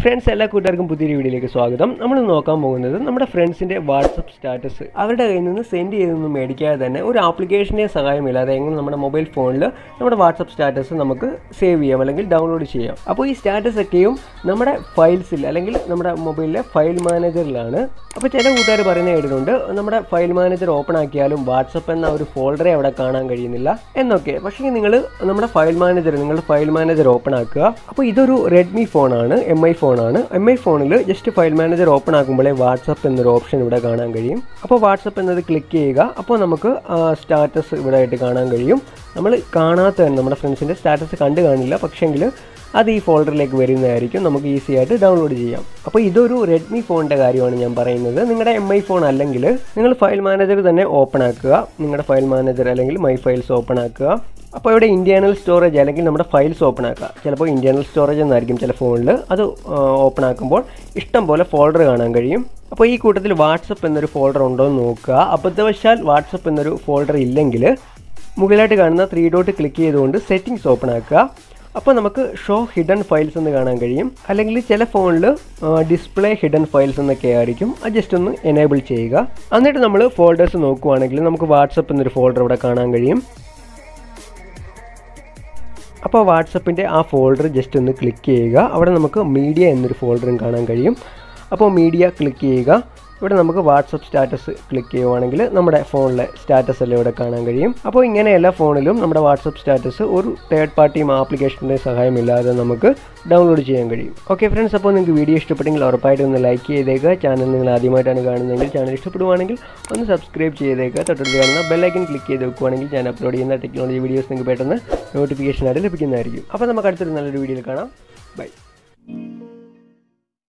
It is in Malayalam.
ഫ്രണ്ട്സ്, എല്ലാ കൂട്ടുകാർക്കും പുതിയൊരു വീഡിയോയിലേക്ക് സ്വാഗതം. നമ്മൾ നോക്കാൻ പോകുന്നത് നമ്മുടെ ഫ്രണ്ട്സിൻ്റെ വാട്സപ്പ് സ്റ്റാറ്റസ് അവരുടെ കയ്യിൽ നിന്ന് സെൻഡ് ചെയ്തൊന്നും മേടിക്കാതെ തന്നെ ഒരു ആപ്ലിക്കേഷൻ്റെ സഹായമില്ലാതെ എങ്ങനെ നമ്മുടെ മൊബൈൽ ഫോണിൽ നമ്മുടെ വാട്സപ്പ് സ്റ്റാറ്റസ് നമുക്ക് സേവ് ചെയ്യാം അല്ലെങ്കിൽ ഡൗൺലോഡ് ചെയ്യാം. അപ്പോൾ ഈ സ്റ്റാറ്റസ് ഒക്കെയും നമ്മുടെ ഫയൽസിൽ അല്ലെങ്കിൽ നമ്മുടെ മൊബൈലിലെ ഫയൽ മാനേജറിലാണ്. അപ്പോൾ ചില കൂട്ടുകാർ പറയുന്നത് കേട്ടിട്ടുണ്ട്, നമ്മുടെ ഫയൽ മാനേജർ ഓപ്പൺ ആക്കിയാലും വാട്സപ്പ് എന്ന ഒരു ഫോൾഡറെ അവിടെ കാണാൻ കഴിയുന്നില്ല എന്നൊക്കെ. പക്ഷേ നിങ്ങൾ നമ്മുടെ നിങ്ങളുടെ ഫയൽ മാനേജർ ഓപ്പൺ ആക്കുക. അപ്പോൾ ഇതൊരു റെഡ്മി ഫോണാണ്, MI ഫോണാണ്. MI ഫോണിൽ ജസ്റ്റ് ഫയൽ മാനേജർ ഓപ്പൺ ആക്കുമ്പോഴേ വാട്സപ്പ് എന്നൊരു ഓപ്ഷൻ ഇവിടെ കാണാൻ കഴിയും. അപ്പോൾ വാട്സപ്പ് എന്നത് ക്ലിക്ക് ചെയ്യുക. അപ്പോൾ നമുക്ക് സ്റ്റാറ്റസ് ഇവിടെ ആയിട്ട് കാണാൻ കഴിയും. നമ്മൾ കാണാത്ത തന്നെ നമ്മുടെ ഫ്രണ്ട്സിൻ്റെ സ്റ്റാറ്റസ് കണ്ടു കാണില്ല, പക്ഷേങ്കിൽ അത് ഈ ഫോൾഡറിലേക്ക് വരുന്നതായിരിക്കും. നമുക്ക് ഈസി ആയിട്ട് ഡൗൺലോഡ് ചെയ്യാം. അപ്പോൾ ഇതൊരു റെഡ്മി ഫോണിൻ്റെ കാര്യമാണ് ഞാൻ പറയുന്നത്. നിങ്ങളുടെ MI ഫോൺ അല്ലെങ്കിൽ നിങ്ങൾ ഫയൽ മാനേജർ തന്നെ ഓപ്പൺ ആക്കുക. നിങ്ങളുടെ ഫയൽ മാനേജർ അല്ലെങ്കിൽ മൈ ഫയൽസ് ഓപ്പൺ ആക്കുക. അപ്പോൾ ഇവിടെ ഇൻറ്റേർണൽ സ്റ്റോറേജ് അല്ലെങ്കിൽ നമ്മുടെ ഫയൽസ് ഓപ്പൺ ആക്കുക. ചിലപ്പോൾ ഇൻറ്റേർണൽ സ്റ്റോറേജ് എന്നായിരിക്കും ചില ഫോണിൽ. അത് ഓപ്പൺ ആക്കുമ്പോൾ ഇഷ്ടം പോലെ ഫോൾഡർ കാണാൻ കഴിയും. അപ്പോൾ ഈ കൂട്ടത്തിൽ വാട്സപ്പ് എന്നൊരു ഫോൾഡർ ഉണ്ടോ എന്ന് നോക്കുക. അബദ്ധവശാൽ വാട്സപ്പ് എന്നൊരു ഫോൾഡർ ഇല്ലെങ്കിൽ മുകളിലായിട്ട് കാണുന്ന 3 ഡോട്ട് ക്ലിക്ക് ചെയ്തുകൊണ്ട് സെറ്റിംഗ്സ് ഓപ്പൺ ആക്കുക. അപ്പോൾ നമുക്ക് ഷോ ഹിഡൻ ഫയൽസ് എന്ന് കാണാൻ കഴിയും. അല്ലെങ്കിൽ ചില ഫോണിൽ ഡിസ്പ്ലേ ഹിഡൻ ഫയൽസ് എന്നൊക്കെ ആയിരിക്കും. അത് ജസ്റ്റ് ഒന്ന് എനേബിൾ ചെയ്യുക. എന്നിട്ട് നമ്മൾ ഫോൾഡേഴ്സ് നോക്കുവാണെങ്കിൽ നമുക്ക് വാട്സപ്പ് എന്നൊരു ഫോൾഡർ ഇവിടെ കാണാൻ കഴിയും. അപ്പോൾ വാട്സപ്പിൻ്റെ ആ ഫോൾഡർ ജസ്റ്റ് ഒന്ന് ക്ലിക്ക് ചെയ്യുക. അവിടെ നമുക്ക് മീഡിയ എന്നൊരു ഫോൾഡറും കാണാൻ കഴിയും. അപ്പോൾ മീഡിയ ക്ലിക്ക് ചെയ്യുക. ഇവിടെ നമുക്ക് വാട്സപ്പ് സ്റ്റാറ്റസ് ക്ലിക്ക് ചെയ്യുവാണെങ്കിൽ നമ്മുടെ ഫോണിലെ സ്റ്റാറ്റസ് എല്ലാം ഇവിടെ കാണാൻ കഴിയും. അപ്പോൾ ഇങ്ങനെ എല്ലാ ഫോണിലും നമ്മുടെ വാട്സപ്പ് സ്റ്റാറ്റസ് ഒരു തേർഡ് പാർട്ടി ആപ്ലിക്കേഷൻ്റെ സഹായമില്ലാതെ നമുക്ക് ഡൗൺലോഡ് ചെയ്യാൻ കഴിയും. ഓക്കെ ഫ്രണ്ട്സ്, അപ്പോൾ നിങ്ങൾക്ക് വീഡിയോ ഇഷ്ടപ്പെട്ടെങ്കിൽ ഉറപ്പായിട്ടും ഒന്ന് ലൈക്ക് ചെയ്തേക്കുക. ചാനൽ നിങ്ങൾ ആദ്യമായിട്ടാണ് കാണുന്നതെങ്കിൽ ചാനൽ ഇഷ്ടപ്പെടുവാണെങ്കിൽ ഒന്ന് സബ്സ്ക്രൈബ് ചെയ്തേക്കുക. തൊട്ടടുത്ത് കാണുന്ന ബെല്ലൈക്കൻ ക്ലിക്ക് ചെയ്ത് വെക്കുകയാണെങ്കിൽ ഞാൻ അപ്ലോഡ് ചെയ്യുന്ന ടെക്നോളജി വീഡിയോസ് നിങ്ങൾക്ക് പെട്ടെന്ന് നോട്ടിഫിക്കേഷനായിട്ട് ലഭിക്കുന്നതായിരിക്കും. അപ്പോൾ നമുക്ക് അടുത്തൊരു നല്ലൊരു വീഡിയോയിൽ കാണാം. ബൈ.